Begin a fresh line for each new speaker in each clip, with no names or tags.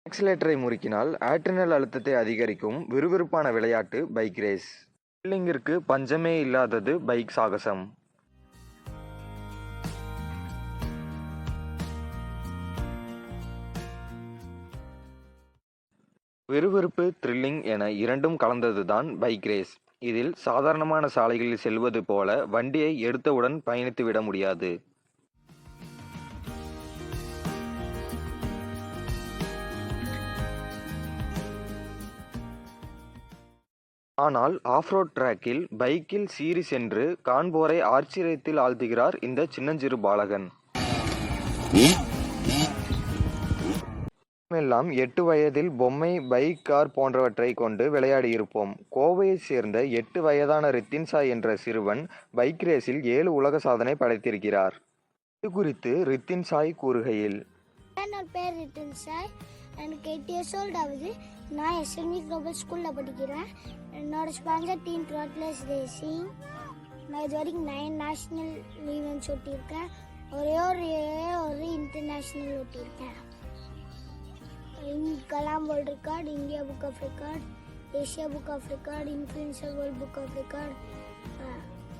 ஆக்சிலேட்டரை முறுக்கினால் adrenal அழுத்தத்தை அதிகரிக்கும் விறுவிறுப்பான விளையாட்டு பைக் ரேஸ். த்ரில்லிங்கிற்கு பஞ்சமே இல்லாதது பைக் சாகசம். விறுவிறுப்பு, த்ரில்லிங் என இரண்டும் கலந்ததுதான் பைக் ரேஸ். இதில் சாதாரணமான சாலைகளில் செல்வது போல வண்டியை எடுத்தவுடன் பயணித்து விட முடியாது. ஆனால் ஆஃப்-ரோட் டிராக்கில் பைக்கில் சீறி சென்று காண்போரை ஆச்சரியத்தில் ஆழ்த்துகிறார் இந்த சின்னஞ்சிறு பாலகன். எல்லாம் 8 வயதில் பொம்மை, பைக், கார் போன்றவற்றை கொண்டு விளையாடியிருப்போம். கோவையைச் சேர்ந்த 8 வயதான ரித்தின் சாய் என்ற சிறுவன் பைக் ரேஸில் 7 உலக சாதனை படைத்திருக்கிறார். இது குறித்து ரித்தின் சாய் கூறுகையில்,
என்னோட பேர் ரித்தின் சாய், எனக்கு 8 years old ஆகுது. நான் எஸ்எல்வி குளோபல் ஸ்கூலில் படிக்கிறேன். என்னோட ஸ்பான்சர் டீம் த்ராட்லஸ் ரேசிங். நான் இது வரைக்கும் 9 நேஷ்னல் ஈவெண்ட்ஸ் ஓட்டியிருக்கேன். ஒரே ஒரு இன்டர்நேஷ்னல் ஓட்டியிருக்கேன். Kalam world record, India book of record, Asia book of record, influencer world book of record,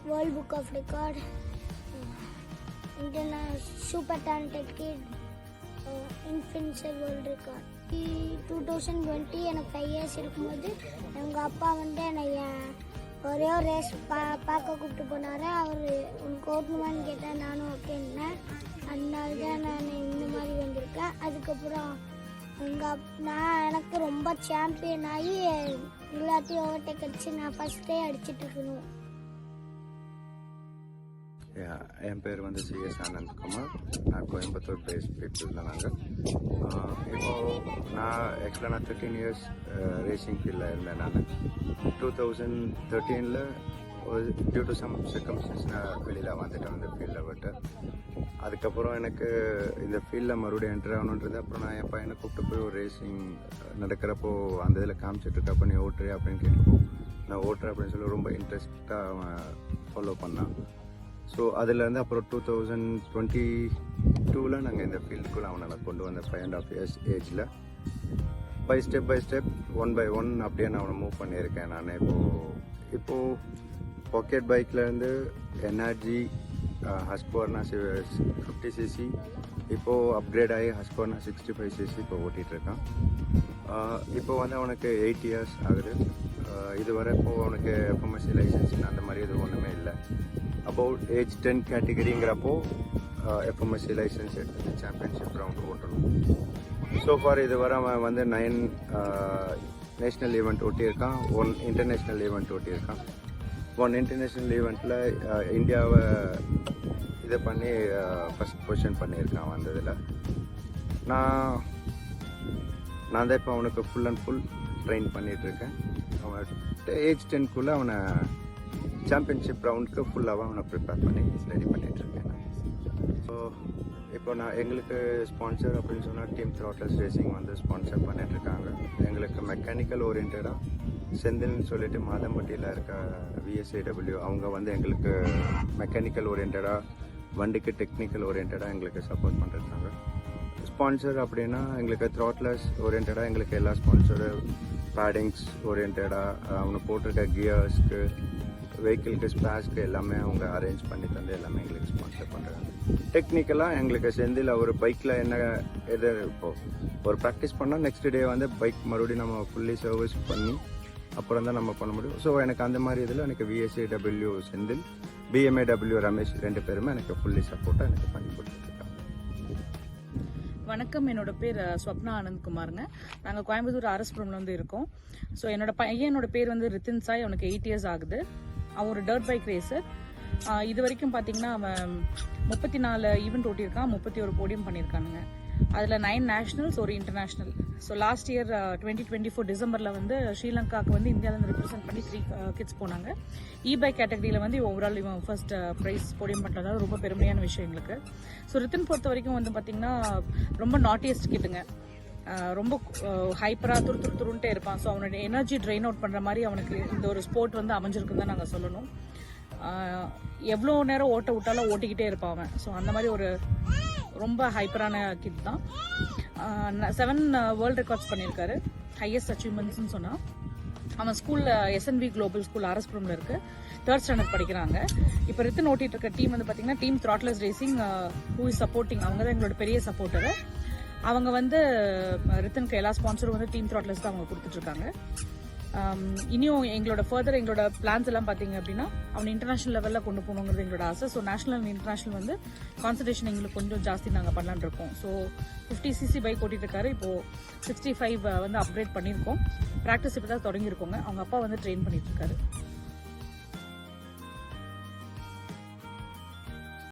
world book of record, super talented kid, influencer world record. 2020 எனக்கு 5 years இருக்கும்போது எங்கள் அப்பா என்னை ஒரே ஒரு ரேஸ் பார்க்க கூப்பிட்டு போனார். அவர் உனக்கு ஓட்டணுமான்னு கேட்டேன். நானும் ஓகேன்னேன். அதனால தான் நான் இந்த மாதிரி வந்திருக்கேன். அதுக்கப்புறம் எனக்கு ரொம்ப சாம்பியன் ஆகி எல்லாத்தையும் ஓவர்டேக் அடிச்சு நான் ஃபர்ஸ்டே அடிச்சுட்டு இருக்கணும்.
என் பேர் சிஎஸ் ஆனந்த்குமார். நான் கோயம்புத்தூர் பேஸ் பீப்புள் தான். நாங்கள் நான் ஆக்சுவலாக 13 years ரேசிங் ஃபீல்டில் இருந்தேன். நான் 2013 டியூ டு சம் சர்க்கம்ஸ்டன்ஸ் நான் வெளியில் வந்துட்டேன் இந்த ஃபீல்டில். பட் அதுக்கப்புறம் எனக்கு இந்த ஃபீல்டில் மறுபடியும் என்ட்ரு ஆகணுன்றது. அப்புறம் நான் என் பையனை கூப்பிட்டு போய் ஒரு ரேசிங் நடக்கிறப்போ அந்த இதில் காமிச்சிட்ருக்கப்போ நீ ஓட்டுறியா அப்படின்னு கேட்டப்போ நான் ஓட்டுறேன் அப்படின்னு சொல்லி ரொம்ப இன்ட்ரெஸ்டாக அவன் ஃபாலோ பண்ணான். ஸோ அதுலேருந்து அப்புறம் 2022 நாங்கள் இந்த ஃபீல்டுக்குள்ளே அவனை கொண்டு வந்த 5.5 years ஏஜில் பை ஸ்டெப் 1 by 1 அப்படியே நான் அவனை மூவ் பண்ணியிருக்கேன். நான் இப்போது பாக்கெட் பைக்லேருந்து என்ஆர்ஜி, ஹஸ்குவர்னா 50cc, இப்போது அப்கிரேட் ஆகி ஹஸ்குவர்னா 65cc இப்போ ஓட்டிகிட்ருக்கான். இப்போ அவனுக்கு 8 years ஆகுது. இதுவரை இப்போது அவனுக்கு எஃப்எம்எஸ்சி லைசன்ஸ் அந்த மாதிரி எதுவும் ஒன்றுமே இல்லை. அபவுட் ஏஜ் 10 கேட்டகரிங்கிறப்போ எஃப்எம்எஸ்சி லைசன்ஸ் எடுத்து சாம்பியன்ஷிப் ரவுண்ட் ஓட்டணும். ஸோ ஃபார் இதுவரை அவன் 9 நேஷ்னல் ஈவெண்ட் ஓட்டியிருக்கான், 1 இன்டர்நேஷ்னல் ஈவெண்ட் ஓட்டியிருக்கான். 1 இன்டர்நேஷ்னல் ஈவெண்ட்டில் இந்தியாவை இதை பண்ணி ஃபஸ்ட் பொசிஷன் பண்ணியிருக்கான் வந்ததில். நான் தான் இப்போ அவனுக்கு ஃபுல் அண்ட் ஃபுல் ட்ரெயின் பண்ணிகிட்ருக்கேன். அவன் ஏஜ் 10க்குள்ளே அவனை சாம்பியன்ஷிப் ரவுண்டுக்கு ஃபுல்லாக அவனை ப்ரிப்பேர் பண்ணி ரெடி பண்ணிகிட்ருக்கேன். ஸோ இப்போ எங்களுக்கு ஸ்பான்சர் அப்படின்னு சொன்னால் டீம் த்ராட்லஸ் ரேசிங் ஸ்பான்சர் பண்ணிகிட்ருக்காங்க. எங்களுக்கு மெக்கானிக்கல் ஓரியன்டாக செந்தில்னு சொல்லிட்டு மாதம்பட்டியில் இருக்க VSAW அவங்க எங்களுக்கு மெக்கானிக்கல் ஓரியன்டாக, வண்டிக்கு டெக்னிக்கல் ஓரியன்டாக எங்களுக்கு சப்போர்ட் பண்ணிருக்காங்க. ஸ்பான்சர் அப்படின்னா எங்களுக்கு த்ராட்லஸ் ஓரியன்டாக எங்களுக்கு எல்லா ஸ்பான்சரு, பேடிங்ஸ் ஓரியன்டாக, அவங்க போட்டிருக்க கியர்ஸ்க்கு, வெஹிக்கிளுக்கு, ஸ்பேஸ்க்கு எல்லாமே அவங்க அரேஞ்ச் பண்ணி தந்து எல்லாமே எங்களுக்கு ஸ்பான்சர் பண்ணுறாங்க. டெக்னிக்கலாக எங்களுக்கு செந்தில் ஒரு பைக்கில் எது இப்போது ஒரு ப்ராக்டிஸ் பண்ணால் நெக்ஸ்ட் டே பைக் மறுபடியும் நம்ம ஃபுல்லி சர்வீஸ் பண்ணி அப்புறம் தான் நம்ம பண்ண முடியும். ஸோ எனக்கு அந்த மாதிரி இதில் எனக்கு VSAW செந்தில், BMAW ரமேஷ் 2 பேருமே எனக்கு ஃபுல்லி சப்போர்ட்டாக எனக்கு பண்ணி கொடுத்துருக்காங்க.
வணக்கம், என்னோட பேர் ஸ்வப்னா ஆனந்த்குமாருங்க. நாங்கள் கோயம்புத்தூர் RS இருக்கோம். ஸோ என்னோட பையனோட பேர் ரித்தின் சாய். அவனுக்கு 8 years ஆகுது. அவன் ஒரு டர்ட் பைக் ரேசர். இது வரைக்கும் பார்த்தீங்கன்னா அவன் 34 ஈவெண்ட் ஓட்டியிருக்கான், 31 போடியம் பண்ணியிருக்கானுங்க. அதில் 9 நேஷ்னல்ஸ், ஒரு இன்டர்நேஷ்னல் ஸோ லாஸ்ட் இயர் 2024 டிசம்பரில் வந்து ஸ்ரீலங்காவுக்கு வந்து இந்தியாவிலேருந்து ரெப்ரசென்ட் பண்ணி 3 கிட்ஸ் போனாங்க. பைக் கேட்டகரியில் வந்து ஓவரால் இவன் ஃபர்ஸ்ட் ப்ரைஸ் போடியம் பண்ணுறதா ரொம்ப பெருமையான விஷயம் எங்களுக்கு. ஸோ ரித்தன் பொறுத்த வரைக்கும் வந்து பார்த்திங்கன்னா ரொம்ப நாட்டியஸ்ட் கிட்டுங்க. ரொம்ப ஹைப்பராக துருன்ட்டே இருப்பான். ஸோ அவனுடைய எனர்ஜி ட்ரெயின் அவுட் பண்ணுற மாதிரி அவனுக்கு இந்த ஒரு ஸ்போர்ட் வந்து அமைஞ்சிருக்குன்னு தான் நாங்கள் சொல்லணும். எவ்வளோ நேரம் ஓட்ட விட்டாலும் ஓட்டிக்கிட்டே இருப்பான் அவன். ஸோ அந்த மாதிரி ஒரு ரொம்ப ஹைப்பரான கிட் தான். 7 வேர்ல்டு ரெக்கார்ட்ஸ் பண்ணியிருக்காரு. ஹையஸ்ட் அச்சீவ்மெண்ட்ஸ்னு சொன்னால் அவன் ஸ்கூலில் SNV குளோபல் ஸ்கூல் RSபுரமில் இருக்குது. 3rd ஸ்டாண்டர்ட் படிக்கிறாங்க. இப்போ ரித்தன் ஓட்டிகிட்டு இருக்க டீம் வந்து பார்த்திங்கன்னா டீம் த்ராட்லஸ் ரேசிங், ஹூ இஸ் சப்போர்ட்டிங். அவங்க தான் எங்களோட பெரிய சப்போர்ட்டரு. அவங்க வந்து ரித்தனுக்கு எல்லா ஸ்பான்சரும் வந்து டீம் த்ராட்லஸ் தான் அவங்க கொடுத்துட்ருக்காங்க. இனியும் எங்களோட பிளான்ஸ் எல்லாம் பார்த்தீங்க அப்படின்னா அவனை இன்டர்நேஷனல் லெவலில் கொண்டு போகணுங்கிறது எங்களோட ஆசை. ஸோ நேஷனல் அண்ட் இன்டர்நேஷனல் வந்து கான்சன்ட்ரேஷன் எங்களுக்கு கொஞ்சம் ஜாஸ்தி நாங்கள் பண்ணலான்னு இருக்கோம். ஸோ 50cc பைக் ஓட்டிகிட்டு இருக்காரு. இப்போது 65 வந்து அப்கிரேட் பண்ணியிருக்கோம். ப்ராக்டிஸ் இப்போ தான் தொடங்கியிருக்கோங்க. அவங்க அப்பா வந்து ட்ரெயின் பண்ணிட்டு இருக்காரு.